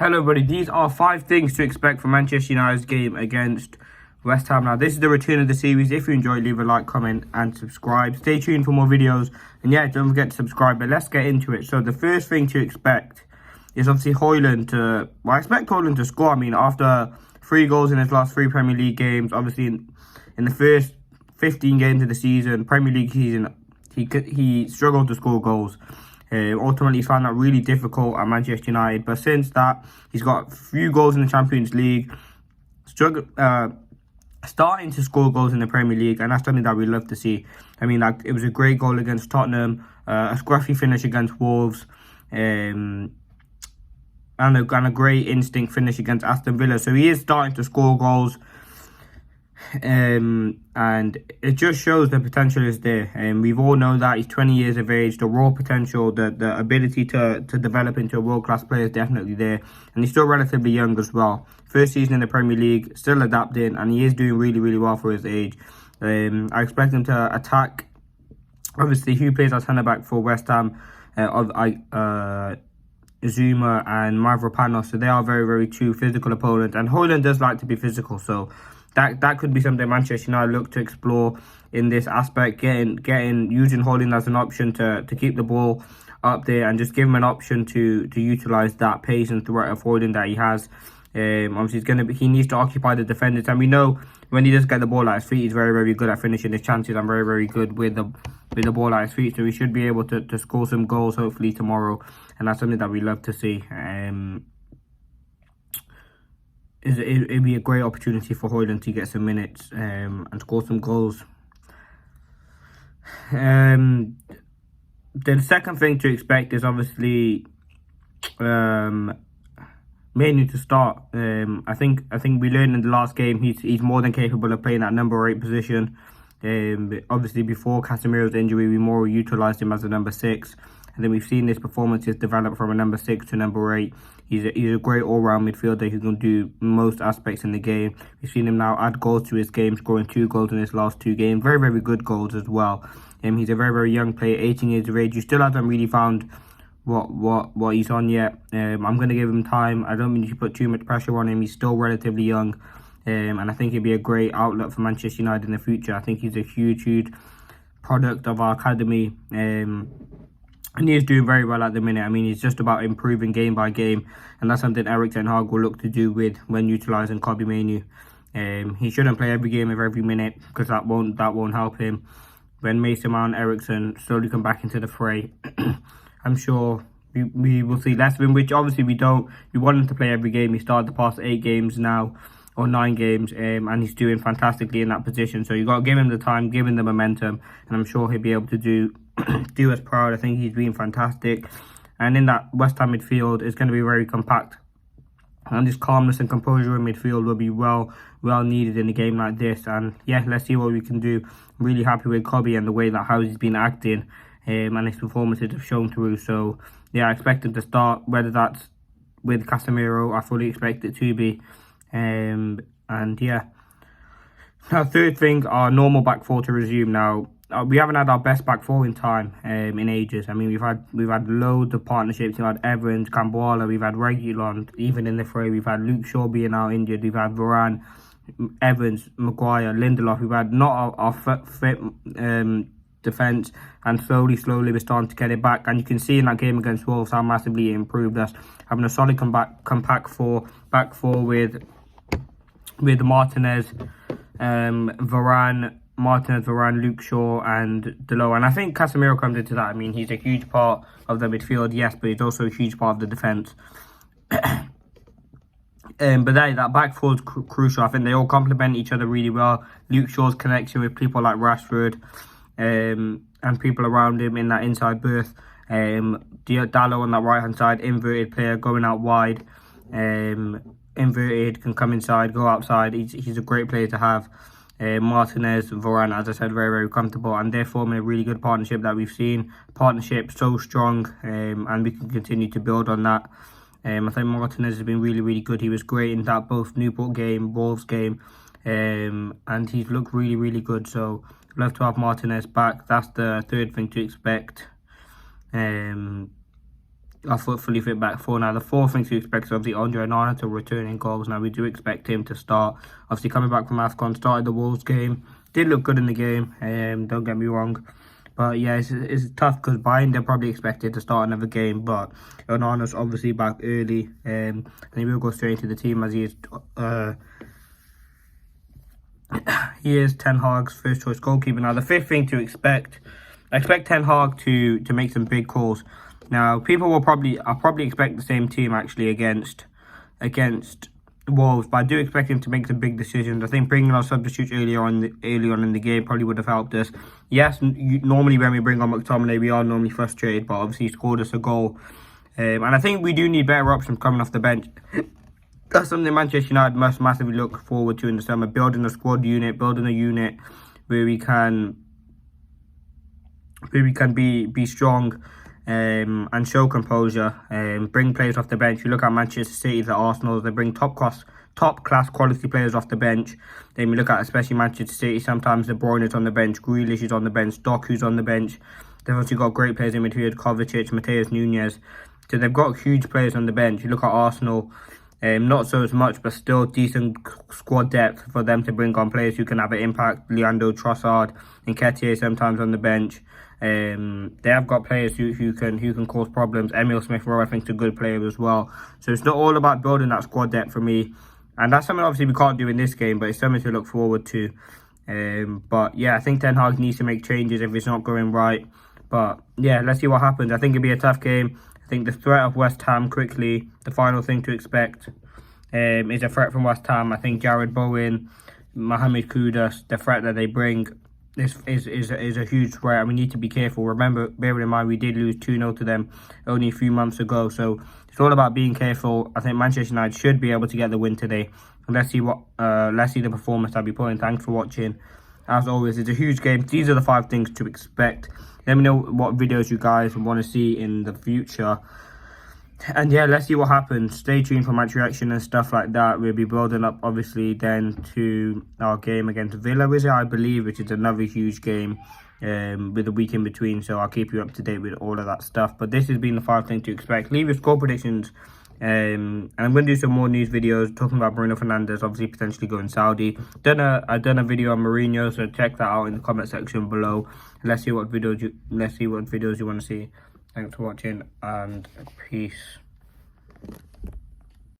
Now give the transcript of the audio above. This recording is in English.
Hello everybody, these are 5 things to expect from Manchester United's game against West Ham. Now this is the return of the series. If you enjoyed, leave a like, comment and subscribe. Stay tuned for more videos, and yeah, don't forget to subscribe. But let's get into it. So the first thing to expect is obviously Højlund to, well, I expect Højlund to score. I mean, after 3 goals in his last 3 Premier League games, obviously in the first 15 games of the season, Premier League season, he struggled to score goals. Ultimately, he found that really difficult at Manchester United. But since that, he's got a few goals in the Champions League, starting to score goals in the Premier League, and that's something that we love to see. I mean, like, it was a great goal against Tottenham, a scruffy finish against Wolves, and a great instinct finish against Aston Villa. So he is starting to score goals. And it just shows the potential is there, and we've all known that he's 20 years of age. The raw potential, the ability to develop into a world-class player is definitely there, and he's still relatively young as well. First season in the Premier League, still adapting, and he is doing really well for his age. I expect him to attack. Obviously, who plays as centre-back for West Ham? Zuma and Mavropanos, so they are very two physical opponents, and Højlund does like to be physical, so that could be something Manchester United look to explore in this aspect, using Højlund as an option to keep the ball up there and just give him an option to utilise that pace and threat of Højlund that he has. Obviously, he needs to occupy the defenders, and we know when he does get the ball at his feet, he's very good at finishing his chances and very good with the ball at his feet. So he should be able to score some goals hopefully tomorrow, and that's something that we love to see. It'd be a great opportunity for Højlund to get some minutes and score some goals. The second thing to expect is obviously Mainly to start. I think we learned in the last game he's more than capable of playing that number 8 position. Obviously, before Casemiro's injury, we more utilised him as a number 6. And then we've seen his performances develop from a number 6 to number 8. He's a great all-round midfielder who can do most aspects in the game. We've seen him now add goals to his game, scoring 2 goals in his last 2 games. Very good goals as well. He's a very young player, 18 years of age. He still hasn't really found what he's on yet. I'm going to give him time. I don't mean to put too much pressure on him. He's still relatively young. And I think he'd be a great outlet for Manchester United in the future. I think he's a huge product of our academy. And he is doing very well at the minute. I mean, he's just about improving game by game, and that's something Erik Ten Hag will look to do when utilising Kobbie Mainoo. He shouldn't play every game of every minute, because that won't help him. When Mason Mount, Eriksen slowly come back into the fray, I'm sure we will see less of him, which obviously we don't. We want him to play every game. He started the past 8 games now, or 9 games, and he's doing fantastically in that position. So you got to give him the time, give him the momentum, and I'm sure he'll be able to do us proud. I think he's been fantastic, and in that West Ham midfield is going to be very compact, and this calmness and composure in midfield will be well needed in a game like this. And yeah, let's see what we can do. I'm really happy with Kobbie and the way that how he's been acting, and his performances have shown through. So yeah, I expect him to start, whether that's with Casemiro. I fully expect it to be. And yeah, now third thing, our normal back four to resume. Now we haven't had our best back four in time, in ages. I mean, we've had loads of partnerships. We've had Evans, Camboala, we've had Reguilon, even in the fray. We've had Luke Shaw being now injured. We've had Varane, Evans, Maguire, Lindelof. We've had not our fit defence, and slowly we're starting to get it back. And you can see in that game against Wolves how massively it improved us, having a solid compact back four with Martinez, Varane, Luke Shaw and Delot. And I think Casemiro comes into that. I mean, he's a huge part of the midfield, yes, but he's also a huge part of the defence. But that back four is crucial. I think they all complement each other really well. Luke Shaw's connection with people like Rashford, and people around him in that inside berth. Dalot on that right hand side, inverted player going out wide. Inverted, can come inside, go outside. He's a great player to have. Martinez, Varane, as I said, very comfortable, and they're forming a really good partnership that we've seen. Partnership so strong, and we can continue to build on that. I think Martinez has been really good. He was great in that both Newport game, Wolves game, and he's looked really good. So love to have Martinez back. That's the third thing to expect. our fully fit back four. Now, the fourth thing to expect is obviously Andre Onana to return in goals. Now, we do expect him to start. Obviously, coming back from AFCON, started the Wolves game. Did look good in the game, don't get me wrong. But yeah, it's tough because Bayern, they're probably expected to start another game. But Onana's obviously back early. And he will go straight into the team as he is Ten Hag's first choice goalkeeper. Now, the fifth thing to expect, I expect Ten Hag to make some big calls. Now, I'll probably expect the same team actually against Wolves, but I do expect him to make some big decisions. I think bringing on substitutes early on in the game probably would have helped us. Yes, normally when we bring on McTominay, we are normally frustrated, but obviously he scored us a goal. And I think we do need better options coming off the bench. That's something Manchester United must massively look forward to in the summer. Building a squad unit, building a unit where we can be strong and show composure, bring players off the bench. You look at Manchester City, the Arsenal, they bring top class quality players off the bench. Then we look at especially Manchester City, sometimes De Bruyne is on the bench, Grealish is on the bench, Doku's on the bench. They've also got great players in midfield, Kovacic, Mateus Nunes. So they've got huge players on the bench. You look at Arsenal, not so as much, but still decent squad depth for them to bring on players who can have an impact. Leandro Trossard and Nketiah sometimes on the bench. They have got players who can cause problems. Emile Smith-Rowe, I think, is a good player as well. So it's not all about building that squad depth for me, and that's something obviously we can't do in this game, but it's something to look forward to. But yeah, I think Ten Hag needs to make changes if it's not going right. But yeah, let's see what happens. I think it'll be a tough game. I think the threat of West Ham quickly, the final thing to expect is a threat from West Ham. I think Jared Bowen, Mohamed Kudus, the threat that they bring is a huge threat, and we need to be careful. Remember, bearing in mind, we did lose 2-0 to them only a few months ago, so it's all about being careful. I think Manchester United should be able to get the win today. And let's see the performance I'll be putting. Thanks for watching. As always, it's a huge game. These are the 5 things to expect. Let me know what videos you guys want to see in the future. And yeah, let's see what happens. Stay tuned for match reaction and stuff like that. We'll be building up, obviously, then to our game against Villa, I believe, which is another huge game with a week in between. So I'll keep you up to date with all of that stuff. But this has been the 5 things to expect. Leave your score predictions. And I'm going to do some more news videos talking about Bruno Fernandes, obviously potentially going Saudi. I've done a video on Mourinho, so check that out in the comment section below. Let's see what videos you want to see. Thanks for watching, and peace.